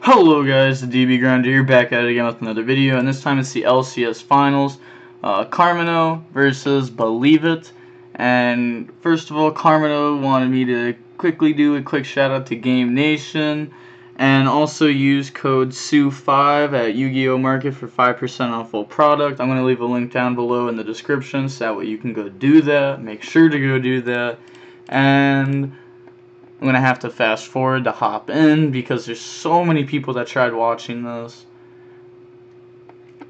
Hello guys, the DB Grinder here, back at it again with another video, and this time it's the LCS Finals. Carmino versus Believe It. And first of all, Carmino wanted me to quickly do a quick shout out to Game Nation, and also use code SUE5 at Yu-Gi-Oh! Market for 5% off full product. I'm going to leave a link down below in the description so that way you can go do that. Make sure to go do that. And I'm going to have to fast forward to hop in because there's so many people that tried watching this.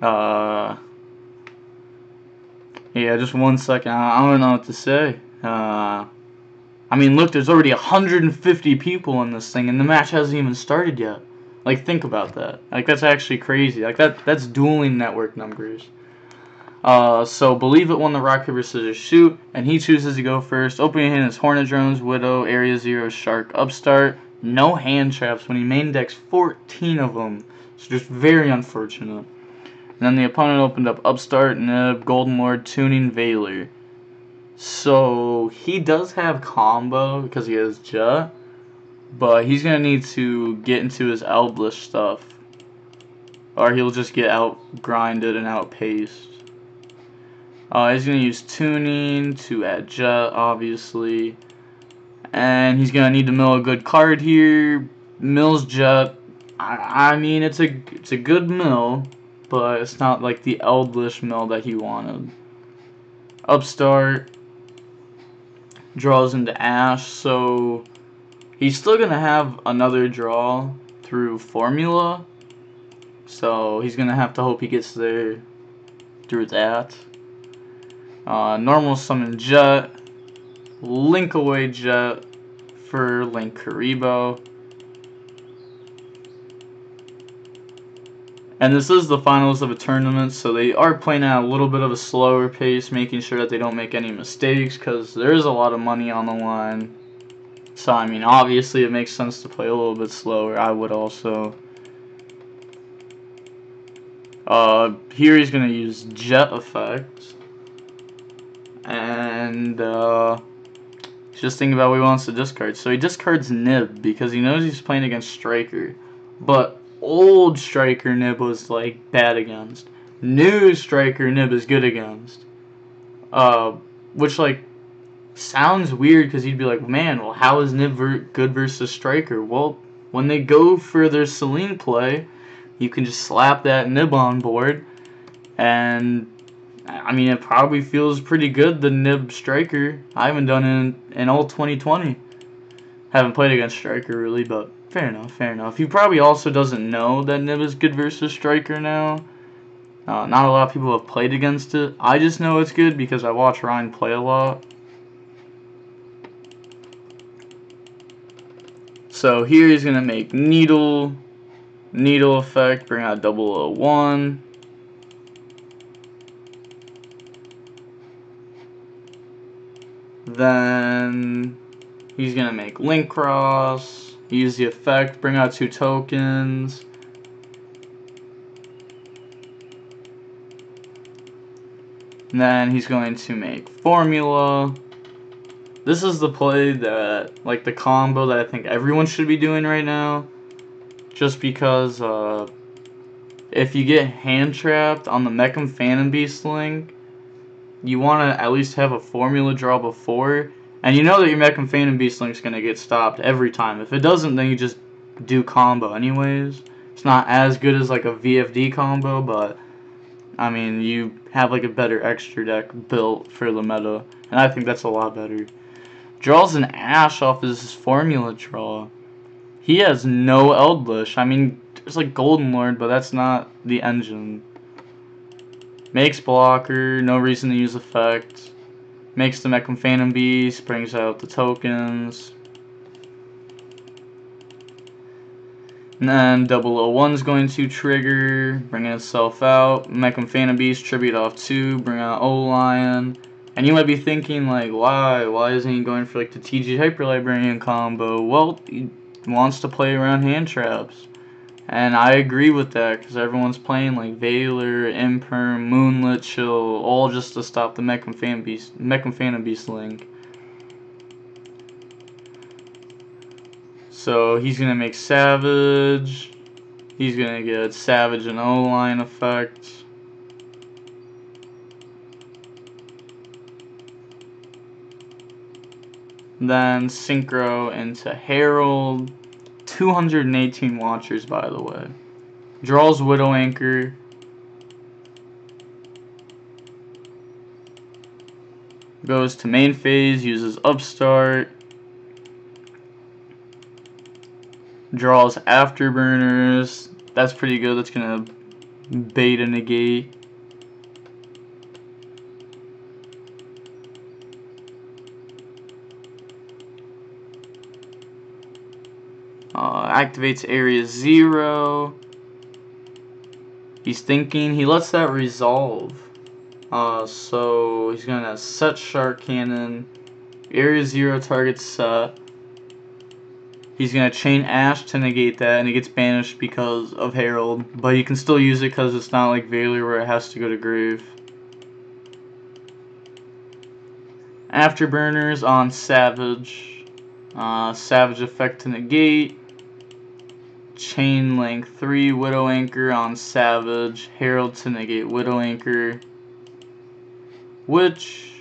Yeah, just 1 second. I don't know what to say. I mean, look, there's already 150 people in this thing, and the match hasn't even started yet. Like, think about that. Like, that's actually crazy. Like, that's dueling network numbers. So Believe It won the rock, paper, scissors, shoot, and he chooses to go first. Opening hand is Hornet Drones, Widow, Area 0, Shark, Upstart. No hand traps when he main decks 14 of them. So just very unfortunate. And then the opponent opened up Upstart, Nib, Golden Lord, Tuning, Veiler. So he does have combo because he has Jet, but he's going to need to get into his Eldlich stuff, or he'll just get out-grinded and out-paced. He's going to use Tuning to add Jet, obviously. And he's going to need to mill a good card here. Mills Jet. I mean, it's a good mill, but it's not like the Eldlich mill that he wanted. Upstart. Draws into Ash, so he's still going to have another draw through Formula. So he's going to have to hope he gets there through that. Normal summon Jet, link away Jet for Link Karibo. And this is the finals of a tournament, so they are playing at a little bit of a slower pace, making sure that they don't make any mistakes, because there is a lot of money on the line. So, I mean, obviously it makes sense to play a little bit slower. I would also. Here he's going to use Jet effect. And just think about what he wants to discard. So he discards Nib because he knows he's playing against Striker. But old Striker Nib was like bad against. New Striker Nib is good against. Which like sounds weird because he'd be like, man, well, how is Nib good versus Striker? Well, when they go for their Celine play, you can just slap that Nib on board, and I mean, it probably feels pretty good, the Nib Striker. I haven't done it in all 2020. Haven't played against Striker, really, but fair enough, fair enough. He probably also doesn't know that Nib is good versus Striker now. Not a lot of people have played against it. I just know it's good because I watch Ryan play a lot. So here he's going to make Needle effect, bring out 001. Then he's going to make Link Cross, use the effect, bring out 2 tokens. And then he's going to make Formula. This is the play that, like the combo that I think everyone should be doing right now. Just because if you get hand trapped on the Mechem Phantom Beast link, you want to at least have a Formula draw before, and you know that your Mechem Phantom Beast link is going to get stopped every time. If it doesn't, then you just do combo anyways. It's not as good as like a VFD combo, but I mean, you have like a better extra deck built for the meta, and I think that's a lot better. Draws an Ash off his Formula draw. He has no Eldlich. I mean, there's like Golden Lord, but that's not the engine. Makes blocker, no reason to use effect. Makes the Mechem Phantom Beast, brings out the tokens. And then 001's going to trigger, bring itself out. Mechem Phantom Beast, tribute off 2, bring out O-Lion. And you might be thinking, like, why isn't he going for like the TG Hyper Librarian combo? Well, he wants to play around hand traps. And I agree with that, because everyone's playing like Veiler, Imperm, Moonlit Chill, all just to stop the Mechem Phantom Beast link. So he's going to make Savage, He's gonna get Savage and O-line effect. Then Synchro into Herald. 218 watchers, by the way. Draws Widow Anchor. Goes to main phase, uses Upstart. Draws Afterburners. That's pretty good. That's gonna bait a negate. Activates Area 0. He's thinking. He lets that resolve. So he's gonna set Shark Cannon. Area 0 targets set. He's gonna chain Ash to negate that, and it gets banished because of Herald. But you can still use it because it's not like Valor where it has to go to grave. Afterburners on Savage. Savage effect to negate. Chain Link 3 Widow Anchor on Savage. Herald to negate Widow Anchor. Which,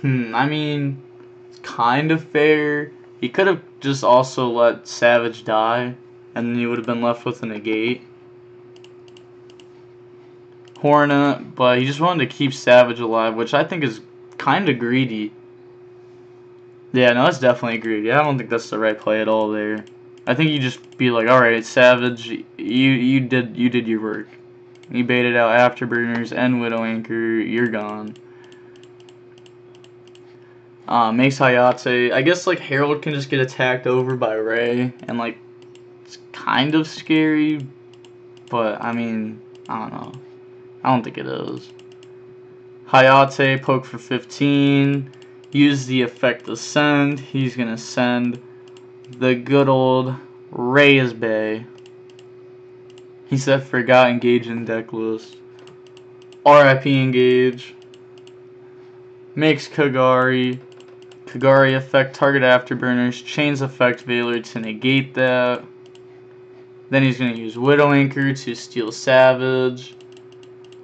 I mean, it's kind of fair. He could have just also let Savage die, and then he would have been left with a negate. Hornet, but he just wanted to keep Savage alive, which I think is kind of greedy. Yeah, no, that's definitely greedy. I don't think that's the right play at all there. I think you just be like, all right, Savage, you did your work. You baited out Afterburners and Widow Anchor. You're gone. Makes Hayate. I guess like Herald can just get attacked over by Ray, and like it's kind of scary, but I mean, I don't know. I don't think it is. Hayate poke for 15. Use the effect to send. He's gonna send the good old Reyes Bay. He said forgot engage in deck list. RIP engage. Makes Kagari. Kagari effect target Afterburners. Chains effect Valor to negate that. Then he's going to use Widow Anchor to steal Savage.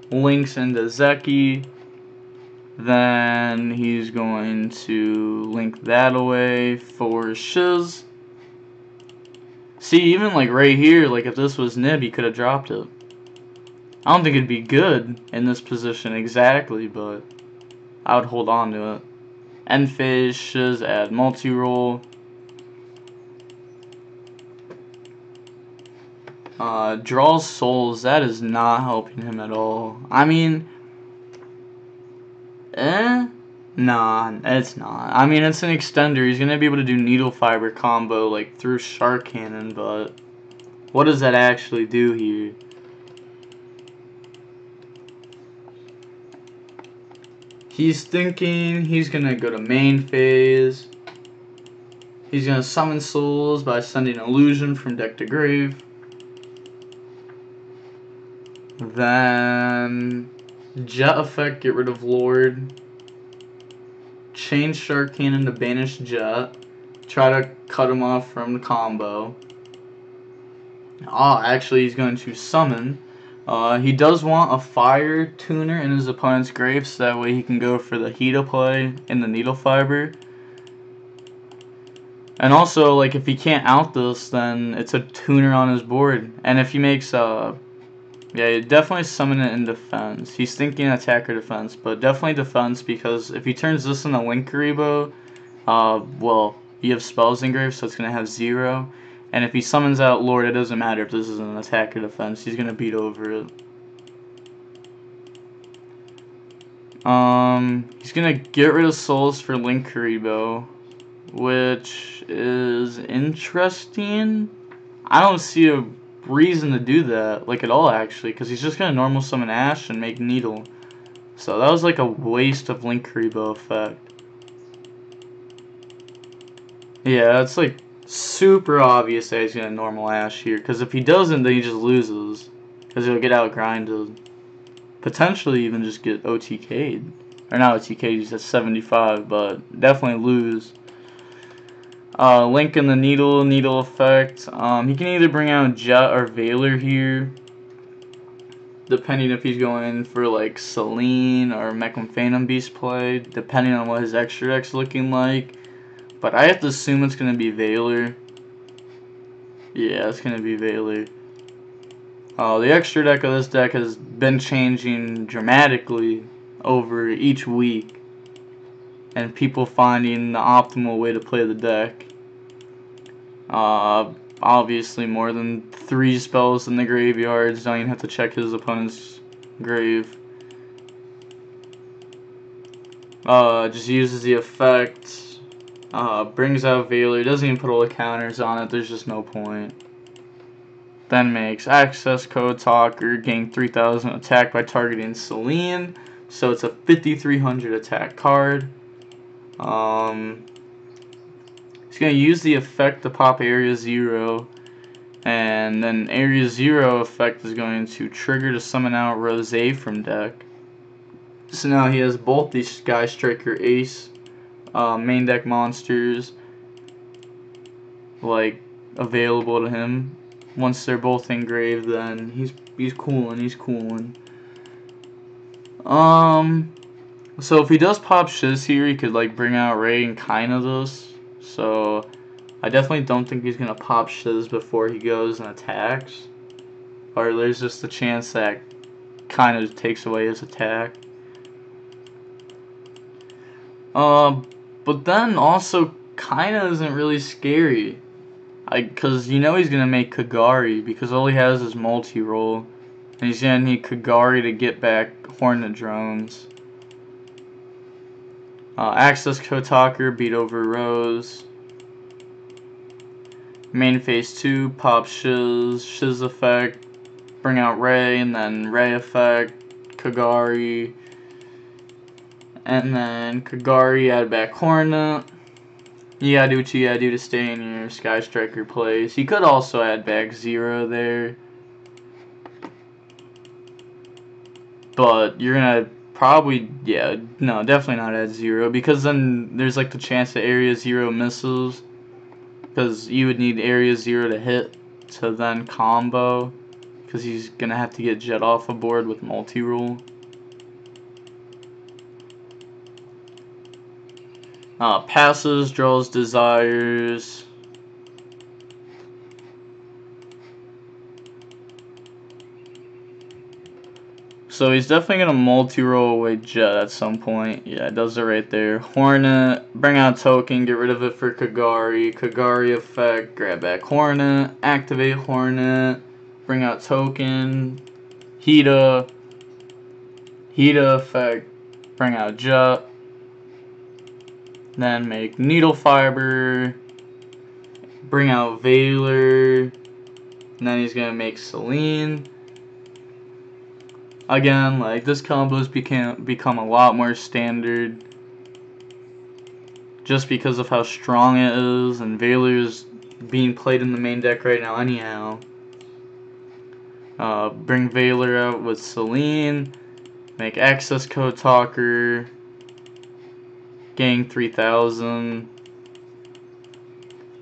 Links into Zeki. Then he's going to link that away for Shiz. See, even like right here, like if this was Nib, he could have dropped it. I don't think it'd be good in this position exactly, but I would hold on to it. End phase, Shiz, add multi-roll. Draws souls, that is not helping him at all. I mean, nah, it's not. I mean, it's an extender. He's gonna be able to do needle fiber combo like through Shark Cannon, but what does that actually do here? He's thinking he's gonna go to main phase. He's gonna summon souls by sending illusion from deck to grave. Then Jet effect, get rid of Lord. Change Shark Cannon to banish Jet. Try to cut him off from the combo. Actually he's going to summon. He does want a fire tuner in his opponent's grave, so that way he can go for the Hita play in the needle fiber. And also, like, if he can't out this, then it's a tuner on his board. And if he makes yeah, definitely summon it in defense. He's thinking attack or defense, but definitely defense, because if he turns this into Link Karibo, well, you have spells engraved, so it's going to have 0. And if he summons out Lord, it doesn't matter if this is an attack or defense. He's going to beat over it. He's going to get rid of souls for Link Karibo, which is interesting. I don't see a reason to do that, like, at all, actually, because he's just going to normal summon Ash and make Needle. So that was like a waste of Link Karibo effect. Yeah, it's like super obvious that he's going to normal Ash here, because if he doesn't, then he just loses, because he'll get out grinded. Potentially even just get OTK'd. Or not OTK'd, he's at 75, but definitely lose. Link in the needle effect. He can either bring out Jet or Valor here, depending if he's going for like Selene or Mechlin Phantom Beast play, depending on what his extra deck's looking like. But I have to assume it's gonna be Valor. Yeah, it's gonna be Valor. The extra deck of this deck has been changing dramatically over each week, and people finding the optimal way to play the deck. Obviously more than 3 spells in the graveyards, don't even have to check his opponent's grave. Just uses the effect, brings out Valor, doesn't even put all the counters on it, there's just no point. Then makes access code talker, gain 3000 attack by targeting Selene, so it's a 5300 attack card. He's going to use the effect to pop Area 0, and then Area 0 effect is going to trigger to summon out Rosé from deck. So now he has both these Sky Striker Ace main deck monsters like available to him. Once they're both engraved, then he's cooling. So if he does pop Shiz here, he could like bring out Ray and Kainos. So I definitely don't think he's gonna pop Shiz before he goes and attacks. Or there's just a chance that kind of takes away his attack. But then also kinda isn't really scary. Cause you know he's gonna make Kagari because all he has is multi-roll. And he's gonna need Kagari to get back Hornet Drones. Access Kotaker, beat over Rose. Main phase 2, pop Shiz effect, bring out Ray, and then Ray effect, Kagari. And then Kagari, add back Hornet. You gotta do what you gotta do to stay in your Sky Striker plays. He could also add back 0 there. But you're gonna probably, yeah, no, definitely not add 0. Because then there's like the chance that Area 0 misses. Because you would need Area 0 to hit to then combo. Because he's gonna have to get Jet off the board with multi-rule. Passes, draws desires. So he's definitely going to multi-roll away Jet at some point. Yeah, it does it right there. Hornet, bring out token, get rid of it for Kagari. Kagari effect, grab back Hornet, activate Hornet, bring out token, Hita effect, bring out Jet. Then make Needle Fiber, bring out Valor, and then he's going to make Selene. Again, like, this combo's become a lot more standard just because of how strong it is, and Valor's being played in the main deck right now anyhow. Bring Valor out with Selene, make access code talker, gain 3000,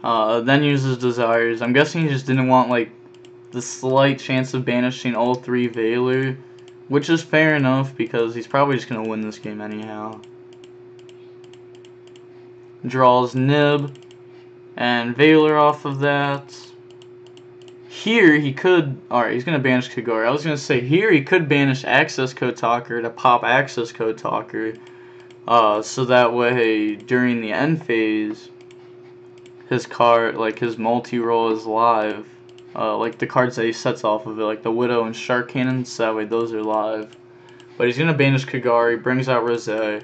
then uses desires. I'm guessing he just didn't want like the slight chance of banishing all 3 Valor, which is fair enough because he's probably just gonna win this game anyhow. Draws Nib and Valor off of that. Here he could, alright, he's gonna banish Kagari. I was gonna say here he could banish access code talker to pop access code talker. So that way, during the end phase, his card, like his multi-roll is live. Like the cards that he sets off of it, like the Widow and Shark Cannons, that way those are live. But he's gonna banish Kagari, brings out Rosé.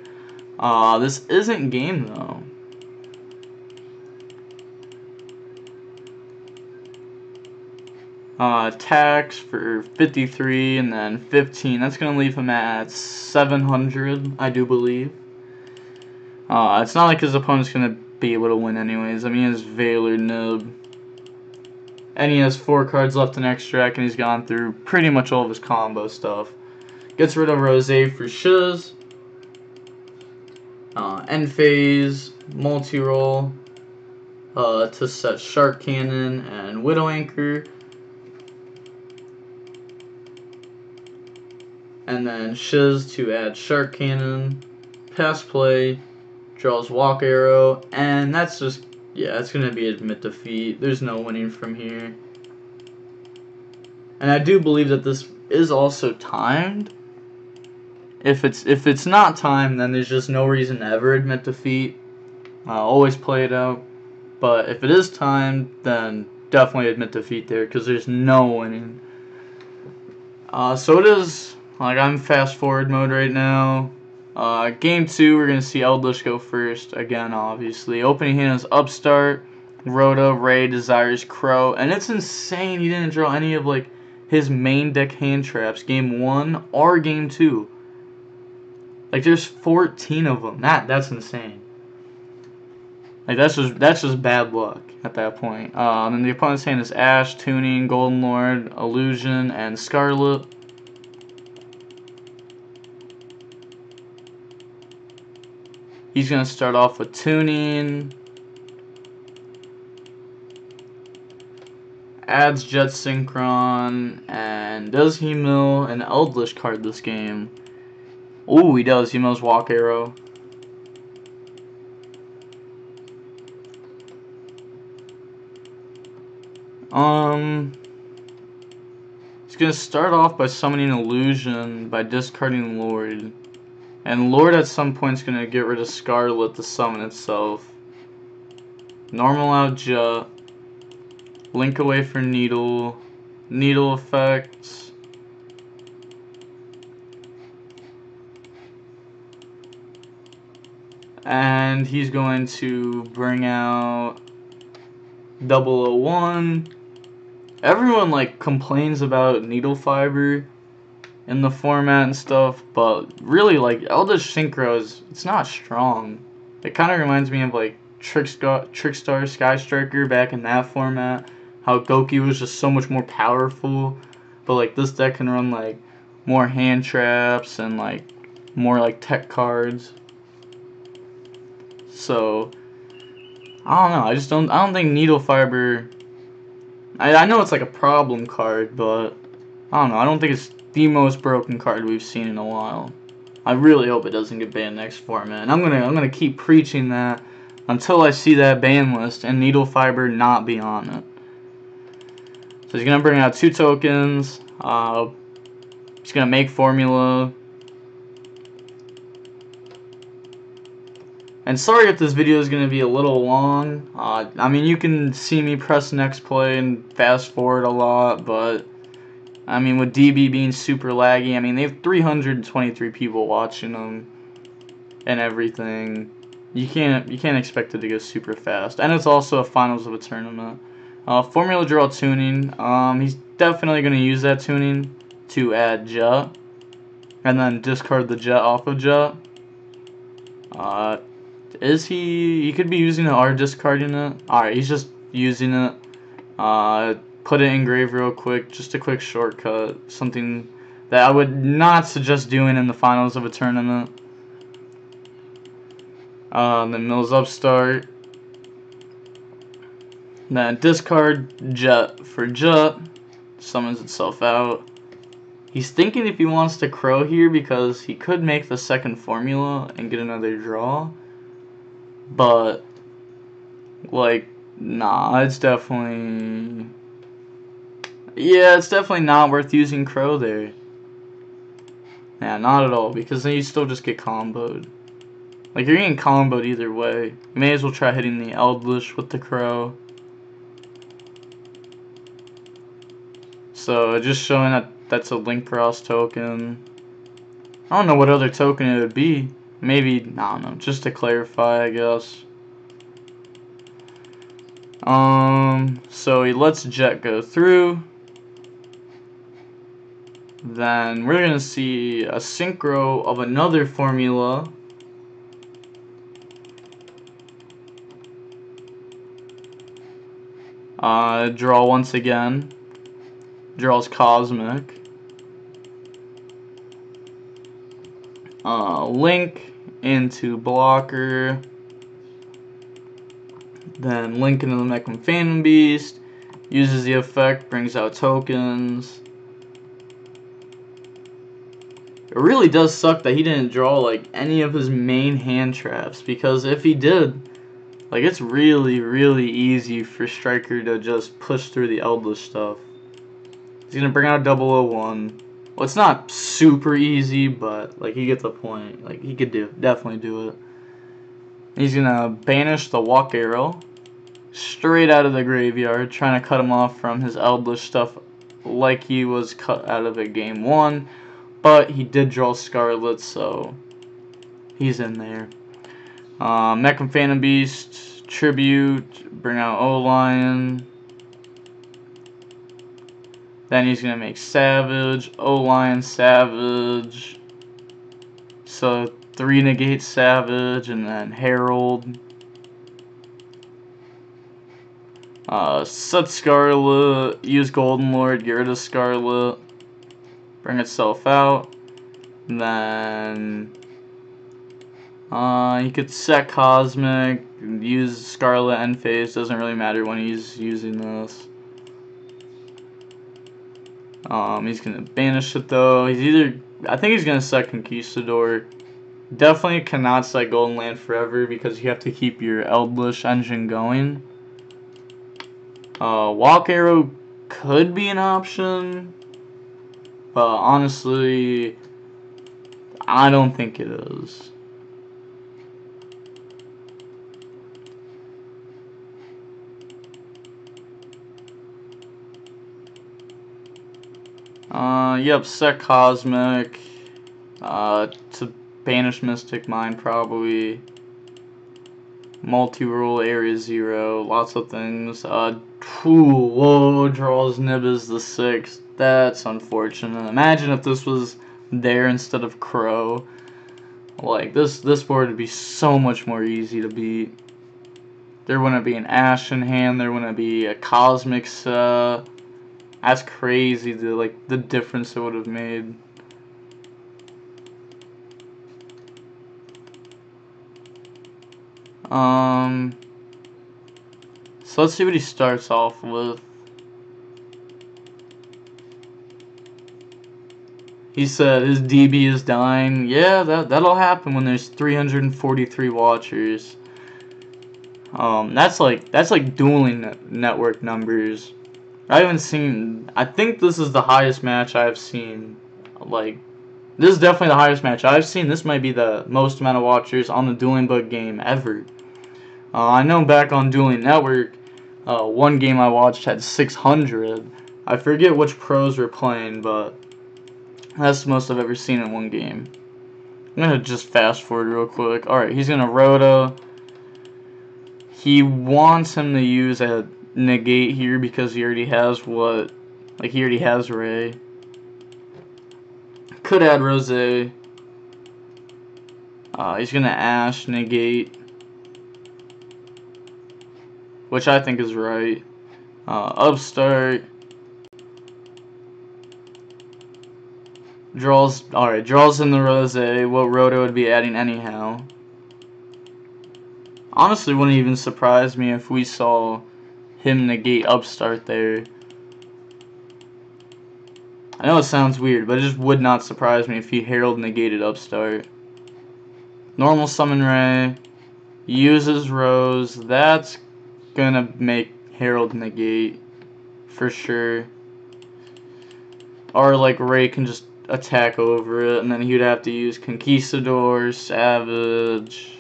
This isn't game though. Attacks for 53 and then 15. That's gonna leave him at 700, I do believe. It's not like his opponent's gonna be able to win anyways. I mean, he has Valor, Nib, and he has 4 cards left in extract, and he's gone through pretty much all of his combo stuff. Gets rid of Rosé for Shiz. End phase, multi-roll. to set Shark Cannon and Widow Anchor. And then Shiz to add Shark Cannon, pass play, draws Walk Arrow, and that's just, yeah, it's going to be admit defeat. There's no winning from here. And I do believe that this is also timed. If it's not timed, then there's just no reason to ever admit defeat. Always play it out. But if it is timed, then definitely admit defeat there, because there's no winning. So it is, like, I'm fast forward mode right now. Game 2, we're going to see Eldlich go first, again, obviously. Opening hand is Upstart, Rhoda, Ray, Desires, Crow, and it's insane he didn't draw any of, like, his main deck hand traps, Game 1 or Game 2. Like, there's 14 of them. That's insane. Like, that's just bad luck at that point. And the opponent's hand is Ash, Tuning, Golden Lord, Illusion, and Scarlet. He's going to start off with Tuning. Adds Jet Synchron. And does he mill an Eldlich card this game? Oh, he does. He mills Walk Arrow. He's going to start off by summoning Illusion by discarding Lord. And Lord at some point is going to get rid of Scarlet to summon itself. Normal out Jet. Link away for Needle. Needle effects. And he's going to bring out 001. Everyone, like, complains about Needle Fiber in the format and stuff, but really, like, Eldlich Synchro it's not strong. It kind of reminds me of, like, Trickstar Sky Striker back in that format, how Goki was just so much more powerful, but, like, this deck can run, like, more hand traps and, like, more, like, tech cards. So I don't know, I don't think Needle Fiber, I know it's like a problem card, but I don't know, I don't think it's the most broken card we've seen in a while. I really hope it doesn't get banned next format. And I'm gonna keep preaching that until I see that ban list and Needle Fiber not be on it. So he's gonna bring out 2 tokens. He's gonna make Formula. And sorry if this video is gonna be a little long. I mean, you can see me press next play and fast forward a lot, but I mean, with DB being super laggy, I mean, they have 323 people watching them and everything. You can't expect it to go super fast. And it's also a finals of a tournament. Formula draw Tuning. He's definitely going to use that Tuning to add Jet. And then discard the Jet off of Jet. Is he could be using it or discarding it. Alright, he's just using it. Put it in grave real quick, just a quick shortcut, something that I would not suggest doing in the finals of a tournament. Then mills Upstart. Then discard Jet for Jet, summons itself out. He's thinking if he wants to Crow here because he could make the second Formula and get another draw. But, like, nah, it's definitely... Yeah, it's definitely not worth using Crow there. Yeah, not at all, because then you still just get comboed. Like, you're getting comboed either way. You may as well try hitting the Eldlich with the Crow. So, just showing that that's a Link Cross token. I don't know what other token it would be. Maybe, I don't know, just to clarify, I guess. So he lets Jet go through. Then we're going to see a synchro of another Formula. Draw once again. Draws Cosmic. Link into blocker. Then link into the Mech and Phantom Beast. Uses the effect, brings out tokens. It really does suck that he didn't draw like any of his main hand traps, because if he did, like, it's really, really easy for Striker to just push through the Eldlich stuff. He's gonna bring out 001. Well, it's not super easy, but like, you get the point. Like, he could definitely do it. He's gonna banish the Walk Arrow straight out of the graveyard, trying to cut him off from his Eldlich stuff like he was cut out of it game 1. But he did draw Scarlet, so he's in there. Mech and Phantom Beast, Tribute, bring out O-Lion. Then he's going to make Savage, O-Lion, Savage. So 3 negate Savage, and then Herald. Set Scarlet, use Golden Lord, get rid of Scarlet. Bring itself out. And then you could set Cosmic, use Scarlet end phase, doesn't really matter when he's using this. He's gonna banish it though. I think he's gonna set Conquistador. Definitely cannot set Golden Land forever because you have to keep your Eldlich engine going. Walk Arrow could be an option, but honestly, I don't think it is. Yep, set Cosmic. To banish Mystic Mind probably. Multi-rule, Area 0, lots of things. Whoa, draws Nibbles the 6th. That's unfortunate. Imagine if this was there instead of Crow. Like, this board would be so much more easy to beat. There wouldn't be an Ash in hand, there wouldn't be a Cosmic set. That's crazy, the difference it would have made. So let's see what he starts off with. He said his DB is dying. Yeah, that'll happen when there's 343 watchers. That's like dueling network numbers. I think this is the highest match I've seen. Like, this is definitely the highest match I've seen. This might be the most amount of watchers on the DuelingBook game ever. I know back on Dueling Network, one game I watched had 600. I forget which pros were playing, but that's the most I've ever seen in one game. I'm going to just fast forward real quick. Alright, he's going to Rhoda. He wants him to use a negate here because he already has he already has Ray. Could add Rose. He's gonna Ash, negate, which I think is right. Upstart. Draws in the Rose, what Rhoda would be adding anyhow. Honestly, wouldn't even surprise me if we saw him negate Upstart there. I know it sounds weird, but it just would not surprise me if he Herald negated Upstart. Normal summon Ray, uses Rose, that's gonna make Herald negate for sure. Or like Ray can just attack over it, and then he would have to use Conquistador, Savage.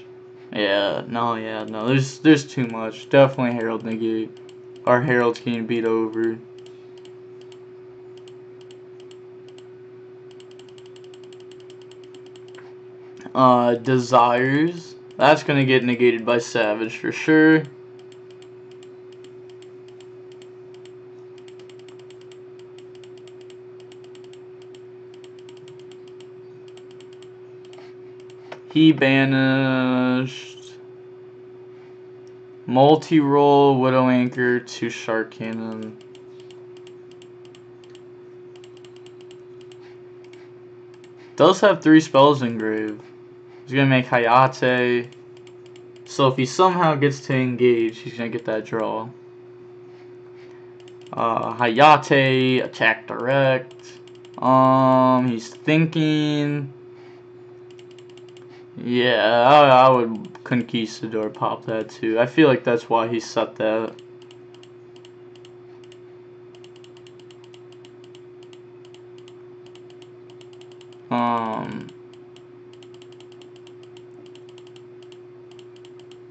Yeah, no, there's too much. Definitely Herald negate. Our Herald's getting beat over. Desires. That's gonna get negated by Savage for sure. He banished multi-roll Widow Anchor to Shark Cannon. Does have 3 spells engraved. He's gonna make Hayate, So if he somehow gets to engage, he's gonna get that draw. Hayate, attack direct. He's thinking. Yeah, I would Conquistador pop that too. I feel like that's why he set that.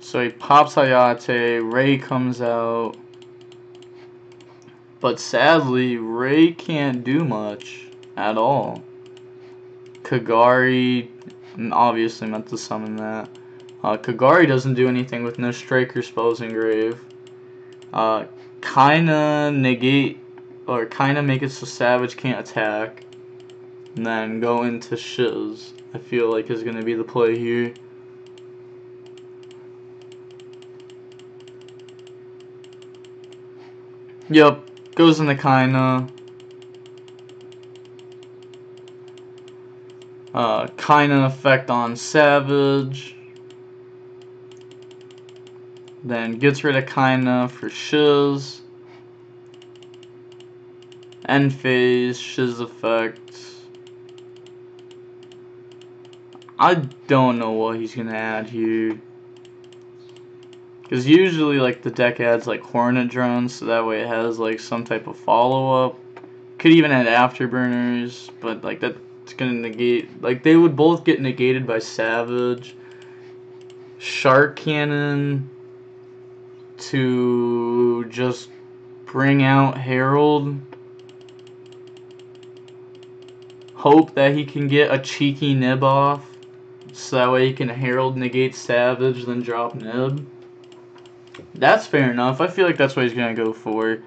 So he pops Hayate, Ray comes out. But sadly, Ray can't do much at all. Kagari, obviously meant to summon that. Kagari doesn't do anything with no Strike or Spells Engrave. Kinda negate, or kinda make it so Savage can't attack. And then go into Shiz, I feel like is gonna be the play here. Yep, goes into kinda. Kinda effect on Savage. Then gets rid of kinda for Shiz. End phase, Shiz effect. I don't know what he's gonna add here. Because usually, like, the deck adds, like, Hornet Drones, so that way it has, like, some type of follow-up. Could even add Afterburners, but, like, that's gonna negate... Like, they would both get negated by Savage. Shark Cannon to just bring out Herald. Hope that he can get a cheeky Nib off, so that way he can Herald negate Savage, then drop Nib. That's fair enough. I feel like that's what he's going to go for.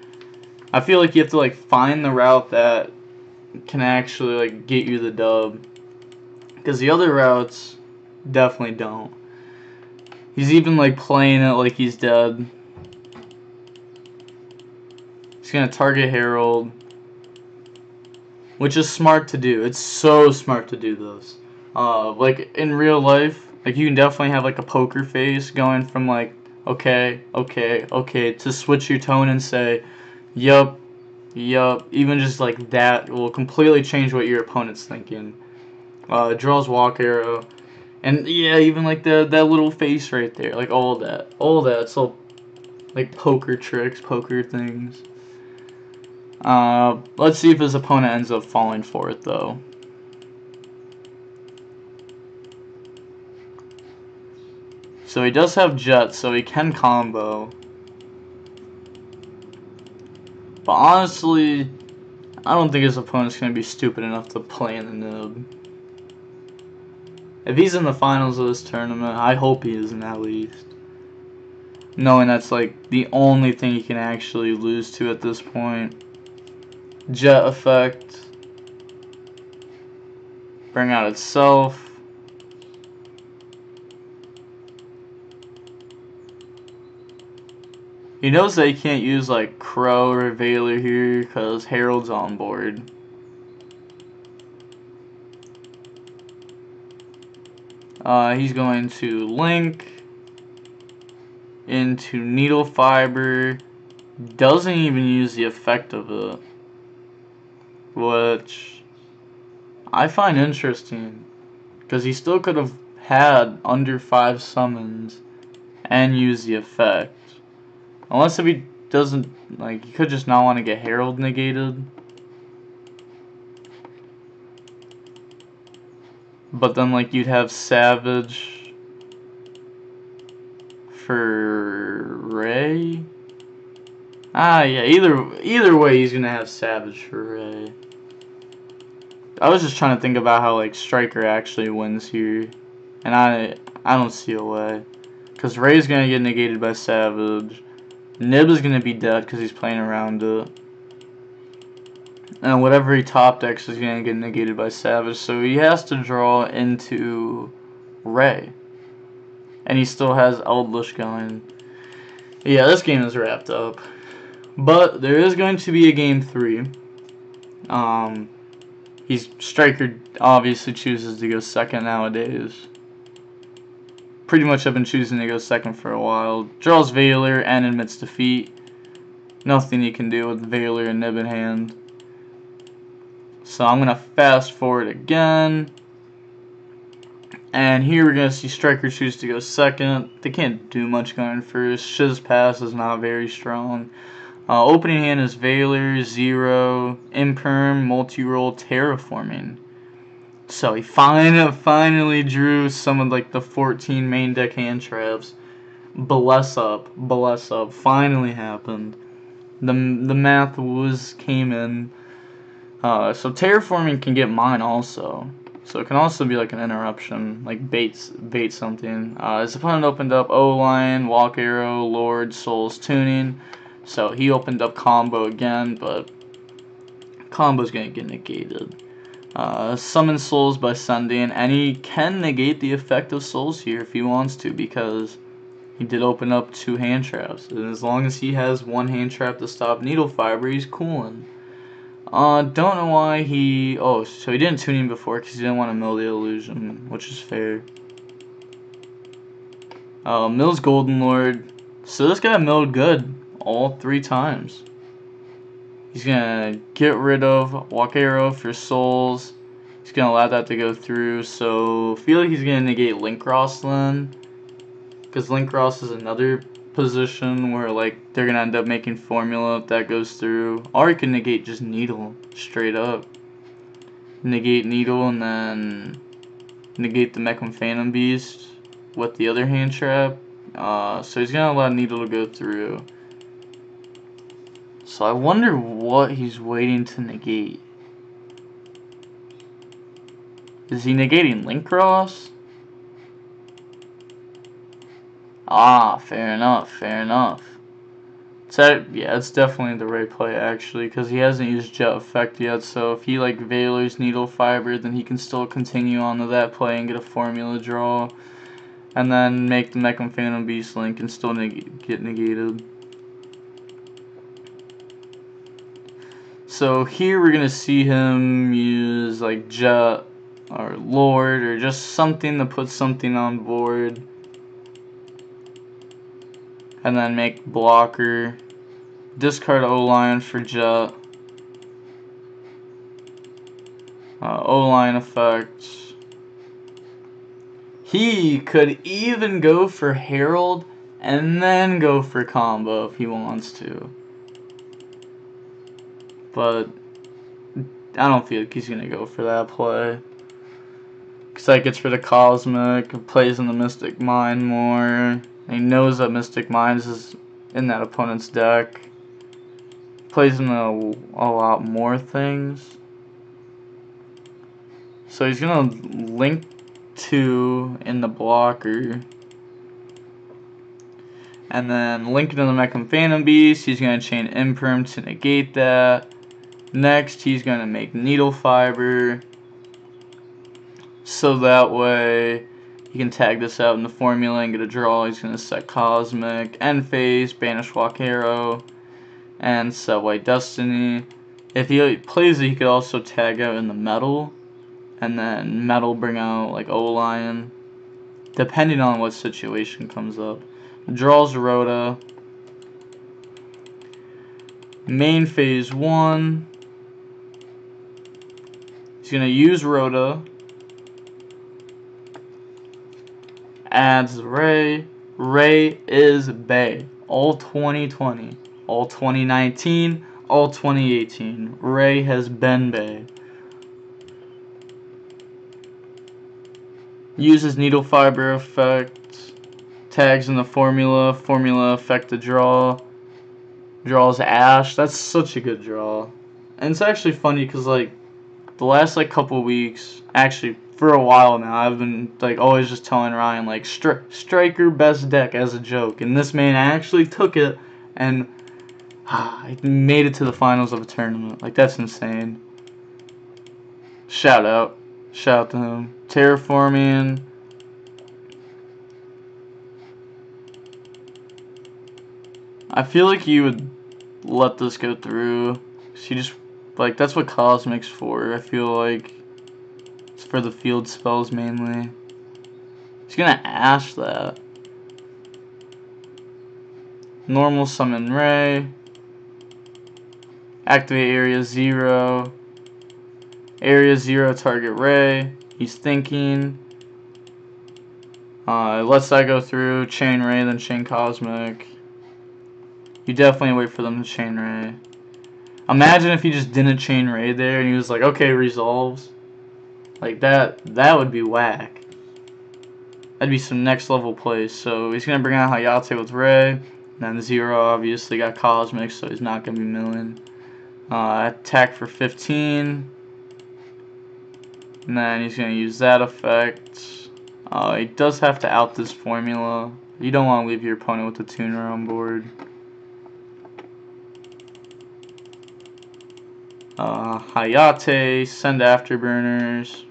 I feel like you have to, like, find the route that can actually, like, get you the dub. Because the other routes definitely don't. He's even, like, playing it like he's dead. He's going to target Herald, which is smart to do. It's so smart to do this. Like, in real life, like, you can definitely have, like, a poker face going from, like, okay, to switch your tone and say, yup, even just like that will completely change what your opponent's thinking. Draws walk arrow, and yeah, even like that little face right there, like all that, it's all like poker tricks, poker things. Let's see if his opponent ends up falling for it though. So he does have Jet, so he can combo. But honestly, I don't think his opponent's going to be stupid enough to play in the Nib. If he's in the finals of this tournament, I hope he isn't at least. Knowing that's like the only thing he can actually lose to at this point. Jet effect. Bring out itself. He knows that he can't use like Crow or Veiler here because Herald's on board. He's going to Link into Needle Fiber. Doesn't even use the effect of it, which I find interesting because he still could have had under 5 summons and use the effect. Unless if he doesn't, like, he could just not want to get Herald negated. But then, like, you'd have Savage for Ray. Yeah, either way, he's gonna have Savage for Ray. I was just trying to think about how, like, Striker actually wins here, and I don't see a way, because Ray's gonna get negated by Savage. Nib is gonna be dead because he's playing around it. And whatever he top decks is gonna get negated by Savage, so he has to draw into Ray. And he still has Eldlich going. Yeah, this game is wrapped up. But there is going to be a game 3. Striker obviously chooses to go second nowadays. pretty much have been choosing to go second for a while. Draws Veiler and admits defeat. Nothing you can do with Veiler and Nib in hand. So I'm going to fast forward again. And here we're going to see Striker choose to go second. They can't do much going first. Shiz Pass is not very strong. Opening hand is Veiler, Zero, Imperm, Multi-Roll, Terraforming. So he finally drew some of like the 14 main deck hand traps. Bless up, finally happened. The math came in. So Terraforming can get mine also. So it can also be like an interruption, like bait something. His opponent opened up O-Line, Walk Arrow, Lord, Souls, Tuning. So he opened up combo again, but combo's gonna get negated. Summon Souls by Sending, and he can negate the effect of Souls here if he wants to, because he did open up 2 hand traps. And as long as he has 1 hand trap to stop Needle Fiber, he's coolin'. Don't know why he... Oh, so he didn't tune in before because he didn't want to mill the illusion, which is fair. Mills Golden Lord. So this guy milled good all 3 times. He's going to get rid of Walk Arrow for Souls. He's going to allow that to go through. So I feel like he's going to negate Link Cross then. Because Link Cross is another position where like they're gonna end up making formula if that goes through, or you can negate just Needle straight up. Negate Needle and then negate the Mecham Phantom Beast with the other hand trap. So he's gonna allow Needle to go through. So I wonder what he's waiting to negate. Is he negating Link Cross? Ah, fair enough. So, yeah, it's definitely the right play, actually, because he hasn't used Jet Effect yet, so if he, like, Veiler's Needle Fiber, then he can still continue on to that play and get a formula draw, and then make the Mecham Phantom Beast Link and still get negated. So here we're going to see him use, like, Jet or Lord or just something to put something on board. And then make blocker. Discard O-Line for Jet. O-Line effects. He could even go for Herald and then go for combo if he wants to. But I don't feel like he's going to go for that play. Because that gets rid of Cosmic, plays in the Mystic Mind more. He knows that Mystic Minds is in that opponent's deck. Plays in a lot more things. So he's going to link 2 in the blocker. And then link it in the Mecham Phantom Beast. He's going to chain Imperm to negate that. Next, he's going to make Needle Fiber. So that way he can tag this out in the formula and get a draw. He's going to set Cosmic, End Phase, Banish Walk Arrow, and set White Destiny. If he plays it, he could also tag out in the Metal, and then Metal bring out like O-Lion, depending on what situation comes up. Draws Rhoda. Main Phase 1. He's going to use Rhoda. Adds Ray. Ray is Bay. All 2020. All 2019. All 2018. Ray has been Bay. Uses Needle Fiber effect. Tags in the formula. Formula effect to draw. Draws Ash. That's such a good draw. And it's actually funny because like the last like couple weeks, actually for a while now, I've been like always just telling Ryan like Striker best deck as a joke, and this man actually took it and made it to the finals of a tournament. Like that's insane. Shout out to him. Terraforming. I feel like you would let this go through. She just like that's what Cosmic's for. I feel like it's for the field spells mainly. He's gonna Ash that. Normal summon Ray. Activate Area 0. Area 0 target Ray. He's thinking. Lets that go through. Chain Ray, then Chain Cosmic. You definitely wait for them to Chain Ray. Imagine if he just didn't Chain Ray there and he was like, okay, resolves. Like that would be whack. That'd be some next level plays. So he's gonna bring out Hayate with Ray. Then 0 obviously got Cosmic, so he's not gonna be milling. Attack for 15. And then he's gonna use that effect. He does have to out this formula. You don't want to leave your opponent with a tuner on board. Hayate, send afterburners.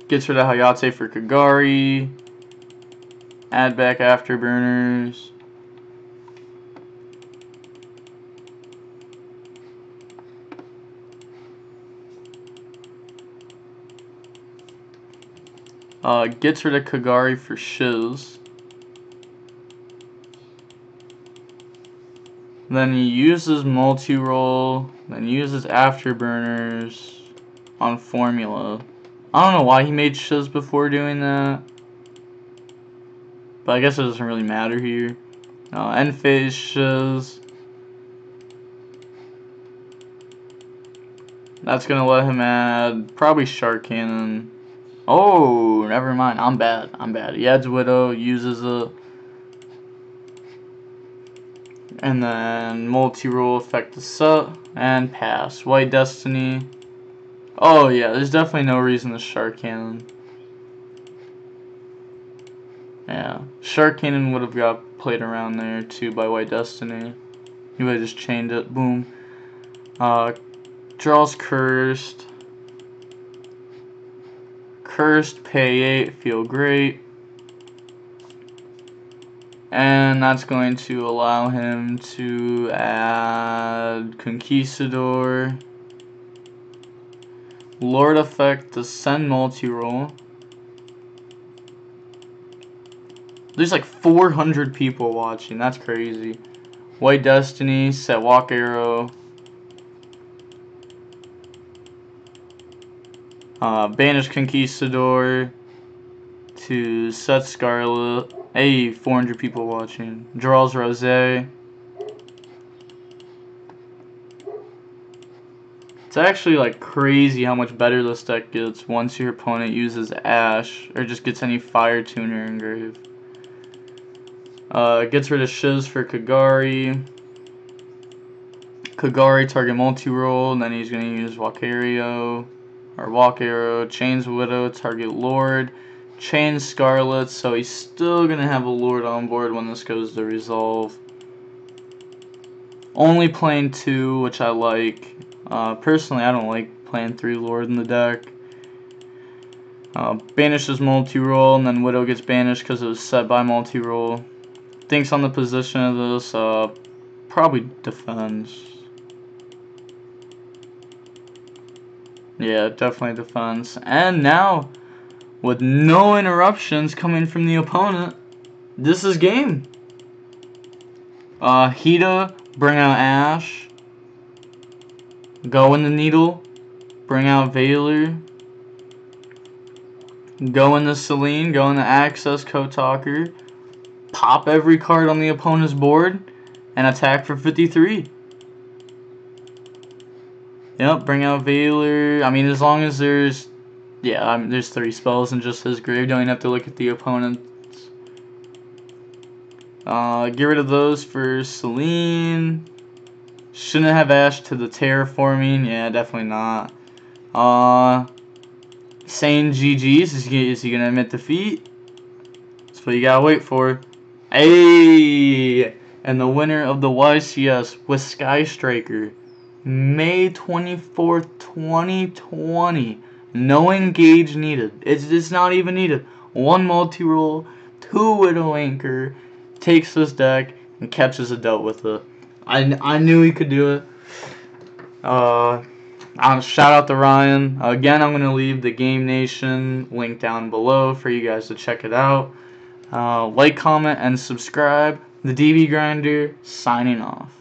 Gets rid of Hayate for Kagari. Add back afterburners. Gets rid of Kagari for Shiz. Then he uses multi-roll, then uses afterburners on formula. I don't know why he made Shiz before doing that, but I guess it doesn't really matter here. End phase Shiz. That's gonna let him add probably Shark Cannon. Oh, never mind. I'm bad. He adds Widow, uses it. And then multi-roll effect to set and pass. White Destiny. Oh yeah, there's definitely no reason to Shark Cannon. Yeah, Shark Cannon would have got played around there too by White Destiny. He would have just chained it. Boom. Draws Cursed. Cursed, pay 8, feel great. And that's going to allow him to add Conquistador. Lord effect to send multi-roll. There's like 400 people watching. That's crazy. White Destiny, set Walk Arrow. Banish Conquistador to set Scarlet. Hey, 400 people watching. Draws Rosé. It's actually like crazy how much better this deck gets once your opponent uses Ash or just gets any Fire Tuner engraved. Gets rid of Shiz for Kagari. Kagari target multi-roll, and then he's going to use Walk Arrow, chains Widow, target Lord, chains Scarlet, so he's still going to have a Lord on board when this goes to resolve. Only playing 2, which I like. Personally, I don't like playing 3 Lord in the deck. Banishes multi-roll, and then Widow gets banished because it was set by multi-roll. Thinks on the position of this, probably defends. Yeah, definitely defends. And now, with no interruptions coming from the opponent, this is game. Hida, bring out Ash. Go in the Needle, bring out Valor. Go into Celine, go into Access Kotaker. Pop every card on the opponent's board and attack for 53. Yep, bring out Valor. I mean, as long as there's, there's 3 spells in just his grave. Don't even have to look at the opponent. Get rid of those for Celine. Shouldn't have Ash to the terraforming. Yeah, definitely not. Saying GG's. Is he gonna admit defeat? That's what you gotta wait for. Hey! And the winner of the YCS with Sky Striker, May 24th, 2020. No engage needed. It's not even needed. 1 multi-roll, 2 Widow Anchor, takes this deck and catches a dealt with it. I knew he could do it. Shout out to Ryan. Again, I'm going to leave the Game Nation link down below for you guys to check it out. Like, comment, and subscribe. The DB Grinder, signing off.